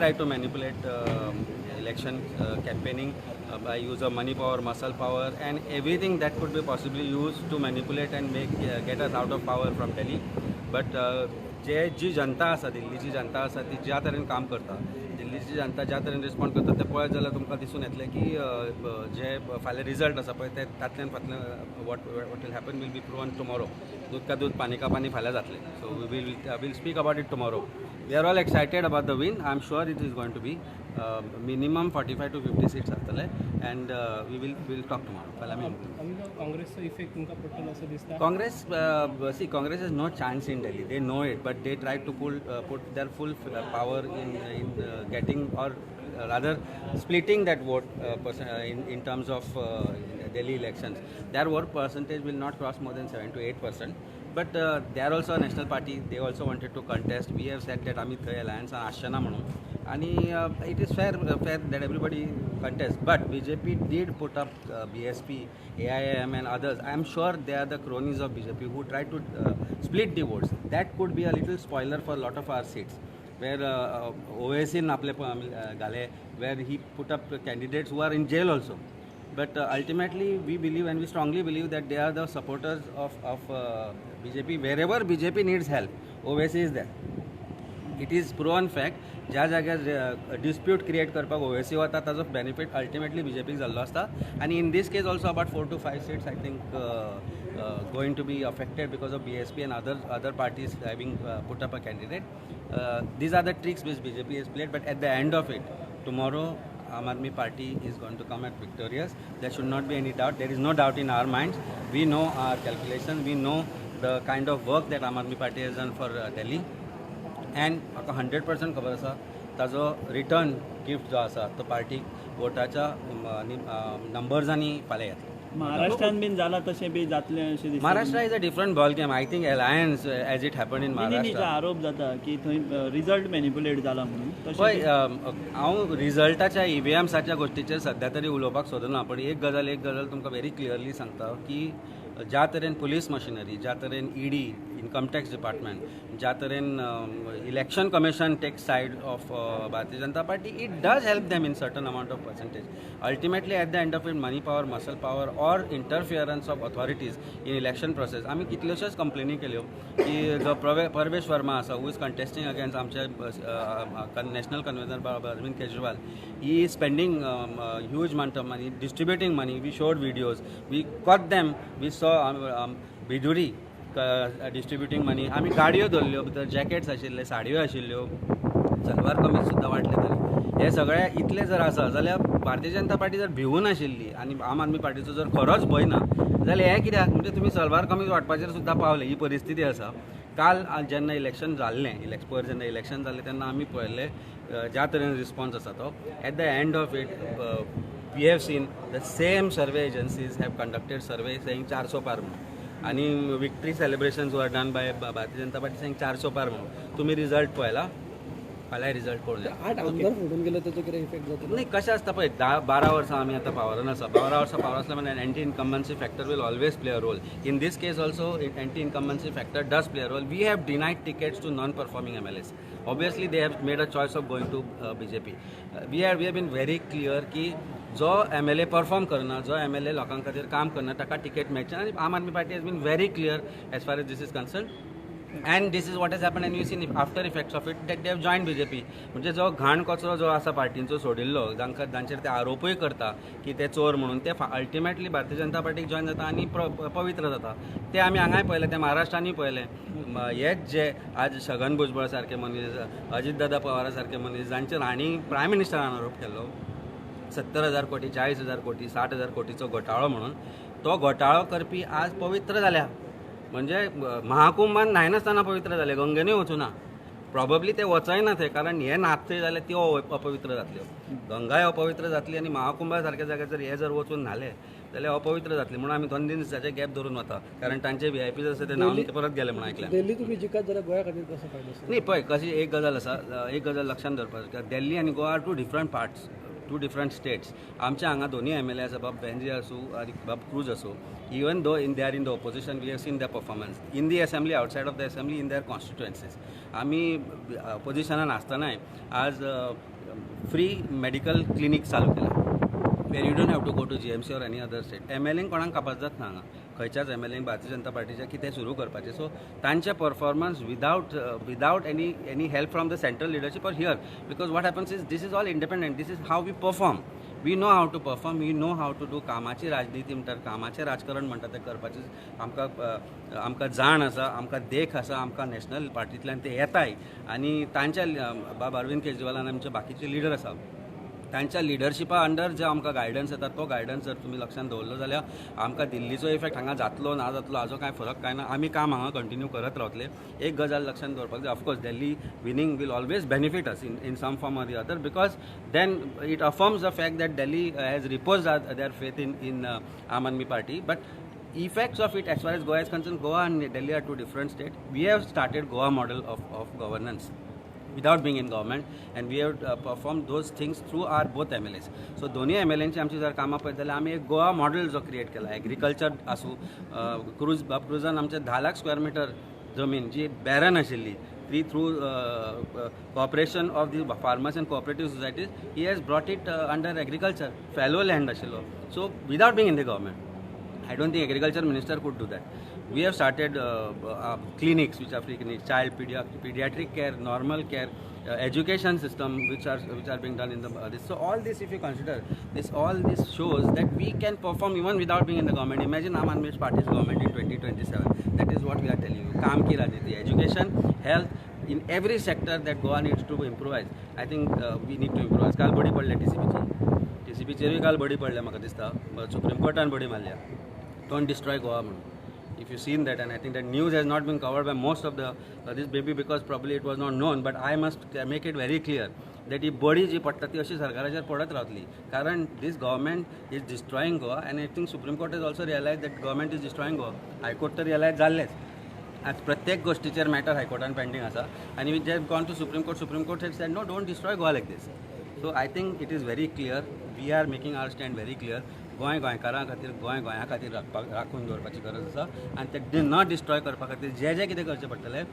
try to manipulate election campaigning by use of money power, muscle power, and everything that could be possibly used to manipulate and make get us out of power from Delhi. But जी जनता आसा, दिल्लीची जनता आसा ती ज्या तरेन काम करता, दिल्लीची जनता ज्या तरेन रिस्पॉन्ड करता ते पळयत जाल्यार तुमकां दिसून येतलें की जे फाल्यां रिजल्ट आसा पळय ते तातल्यान फाटल्यान what will happen will be proven tomorrow. दूध का दूध पानी का पानी फाल्यां जातलें. So will speak about it tomorrow. We are all excited about the win. I'm sure it is going to be minimum 45 to 50 seats जातले, and we'll talk tomorrow. काँग्रेसचा इफेक्ट तुमका पडटलो असं दिसता? Congress has no chance in Delhi. They know it, but they try to put their full power in getting, or rather splitting that vote in terms of Delhi elections. Their vote percentage will not cross more than 7 to 8%. But they are also a national party. They also wanted to contest. We have said that आम्ही थंय alliance आसचेना म्हणून, आणि it is fair that everybody contest. But BJP did put up BSP, AIM and others. I am sure they are the cronies of BJP who try to split the votes. That could be a little spoiler for a lot of our seats, where OAC नापले घाले, where he put up candidates who are in jail also. But ultimately we believe, and we strongly believe, that they are the supporters of BJP. Wherever BJP needs help, OAC is there. It is proven fact. ज्या जाग्यार dispute create करपाक OAC वता ताजो benefit ultimately BJP जाल्लो आसता. And in this case also about 4 to 5 seats I think going to be affected because of BSP and other parties having put up a candidate. These are the tricks which BJP has played. But at the end of it, tomorrow Aam Aadmi Party is going to come out victorious. There should not be any doubt. There is no doubt in our minds. We know our calculations. We know the kind of work that Aam Aadmi Party has done for Delhi. And 100% खबर आसा ताजो return gift जो आसा तो पार्टीक वोटाच्या नंबर्सांनी फाल्यां येतलो. महाराष्ट्रान bin जाला तशें बी जातलें अशें दिसता? Maharashtra is a different ball game. I think alliance as it happened in Maharashtra. आरोप जाता की थंय रिजल्ट मॅनिप्युलेट जाला म्हणून. पळय, हांव रिजल्टाच्या EVMसाच्या गोश्टीचेर सध्या तरी उलोवपाक सोदना. पण एक गजाल तुमकां व्हेरी क्लियरली सांगता की ज्या तरेन पुलीस मशिनरी, ज्या तरेन ED, इन्कम टॅक्स डिपार्टमेंट, ज्या तरेन election commission takes side of Bharatiya Janata Party, it does help them in certain amount of percentage. Ultimately at the end of it money power, muscle power और interference of authorities in election process. आमी कितल्योश्योच कंप्लेनी केल्यो की जो परवेश वर्मा आसा, who is contesting against आमचे national convener Arvind Kejriwal, he is spending huge amount of money, distributing money. We showed videos, we cot them, we सॉ भिदुरी डिस्ट्रिब्युटींग मनी. आमी गाडयो धरल्यो, भितर जॅकेट्स आशिल्ले, साडयो आशिल्ल्यो, सलवार कमीज सुद्दां वाटले जाल्यार. हे सगळें इतलें जर आसा जाल्यार भारतीय जनता पार्टी जर भिवून आशिल्ली आनी आम आदमी पार्टीचो जर खरोच भंय ना जाल्यार हें कित्याक? म्हणजे तुमी सलवार कमीज वाटपाचेर सुद्दां पावले. ही परिस्थिती आसा. काल जेन्ना इलेक्शन जाल्लें, पयर जेन्ना इलेक्शन जाल्लें तेन्ना आमी पळयल्लें ज्या तरेन रिस्पॉन्स आसा तो. At the end of it we have seen the same survey agencies have conducted survey saying 400 पार म्हणून. आणि victory celebrations were done by Bharatiya Janata party saying 400 पार म्हणून. तुम्ही रिजल्ट पळयला? फाल्यां रिजल्ट पळोवन 8 आमदार फुटून गेलो त्याचो कितें इफेक्ट जातलो? नाही, कशें आसता पळय, 12 वर्सां आमी आतां पावरान आसा. 12 वर्सां पावर आसल्या म्हणजे anti incumbency factor will always play a role. In this case also anti incumbency factor does play a role. We have denied tickets to non performing MLAs. Obviously they have made a choice of going to BJP. We have been very clear की जो MLA perform करना, जो MLA लोकां खातीर काम करना, ताका ticket मेळचें. आनी Aam Aadmi Party has been very clear as far as this is concern. And this is what has happened, and you see after effects of it that they have joined BJP. म्हणजे जो घाण कचरो जो आसा पार्टींचो सोडिल्लो, जांचेर ते आरोपूय करता की ते चोर म्हणून, ते अल्टिमेटली भारतीय जनता पार्टीक जॉइन जाता आनी पवित्र जाता. ते आमी हांगाय पळयलें, ते महाराष्ट्रांनी पळयलें. हेच जे आज छगन भुजबळ सारके मनीस, अजितदादा पवारा सारके मनीस, जांचेर हांणी प्रायम मिनिस्टरान आरोप केल्लो 70,000 कोटी, 40,000 कोटी, 60,000 कोटीचो घोटाळो म्हणून, तो घोटाळो करपी आज पवित्र जाल्या. म्हणजे महाकुंभान न्हायनासतना पवित्र जाले, गंगेनूय वचूना. प्रॉबब्ली ते वचय ना थंय, कारण हे नात थंय जाल्यार त्यो अपवित्र जातल्यो. गंगाय अपवित्र जातली आनी महाकुंभा सारक्या जाग्यार जर हे जर वचून न्हाले जाल्यार अपवित्र जातली. म्हणून आमी 2 दिसाचे गॅप धरून वता, कारण तांचे VIPs आसा ते न्हावन ते परत गेले म्हणून आयकलें. दिल्ली तुम्ही जिखत जाल्यार गोंया खातीर कसो फायदो? न्ही पळय, कशी एक गजाल आसा, एक गजाल लक्षांत दवरपाक. दिल्ली आनी Goa are 2 different parts, two different states आमच्या हांगा दोन्ही MLA आसा बाब बेंजी आसूं आनी बाब क्रूज आसूं even though they are in the opposition we have seen the performance in the assembly outside of the assembly in their constituencies आमी ऑपोजिशनान आसतनाय आज फ्री मेडिकल क्लिनीक चालू केला where you don't have to go to GMC or any other state MLAंक कोणाक कापास जात ना हांगा खंयच्याच MLAंक भारतीय जनता पार्टीच्या कितें सुरू करपाचें सो तांचे performance without any help from the central leadership और here because what happens is this is all independent this is how we perform we know how to perform we know how to do कामाची राजनीती म्हणटात कामाचें राजकारण म्हणटा तें करपाचें आमकां जाण आसा आमकां देख आसा आमकां नॅशनल पार्टींतल्यान ते येताय आनी तांच्या बाब अरविंद केजरीवालान आमचे बाकीचे लिडर आसा तांच्या लिडरशिपा अंडर जे आमकां गायडन्स येता तो गायडन्स जर तुमी लक्षांत दवरलो जाल्यार आमकां दिल्लीचो इफेक्ट हांगा जातलो ना जातलो हाजो कांय फरक कांय ना आमी काम हांगा कंटिन्यू करत रावतले एक गजाल लक्षांत दवरपाक जाय of course Delhi winning will always benefit us in some form or the other because then it affirms the fact that Delhi has repose their faith in Aam Aadmi Party but effects of it as far as Goa is concerned, Goa and Delhi are two different states. We have started Goa model of governance without being in government and we have performed those things through our both MLAs. So दोन्ही MLAंची आमची जर कामां पळयत जाल्यार आमी एक Goa model जो create केला एग्रीकल्चर आसूं क्रुजान आमचे 10 लाख स्क्वेअर मीटर जमीन जी बॅरन आशिल्ली ती through cooperation of the farmers and cooperative societies he has brought it under agriculture fallow land आशिल्लो so without being in the government I don't think agriculture minister could do that. We have started clinics which are free clinics, child pediatric care, normal care, education system which are being done in the this. So all this, if you consider all this shows that we can perform even without being in the government. Imagine Aam Aadmi Party's government in 2027. That is what we are telling you. Kaam ki rajniti, education, health. In every sector that Goa needs to improvise. I think we need to improvise. काल बडी पडल्या TCPचेरूय काल बडी पडल्या म्हाका दिसता supreme कोर्टान बडी मारल्या don't destroy Goa म्हणून if you seen that and I think that news has not been covered by most of the this maybe because probably it was not known but I must make it very clear that ही बडी जी पडटा ती अशी सरकाराचेर पडत रावतली कारण this government is destroying Goa and I think Supreme Court has also realized that government is destroying Goa. High Court तर realize जाल्लेच आज प्रत्येक गोष्टीचेर मॅटर हायकोर्टान पेंडींग आसा आनी जे gone to Supreme Court has said no don't destroy Goa like this. So I think it is very clear we are making our stand very clear. गोंयकारां खातीर गोंया खातीर राखून दवरपाची गरज आसा आनी ते नॉट डिस्ट्रॉय करपा खातीर जे कितें करचें पडटलें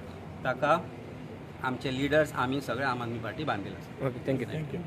ताका आमचे लिडर्स आमी सगळे आम आदमी पार्टी बांदील आसा. Okay thank you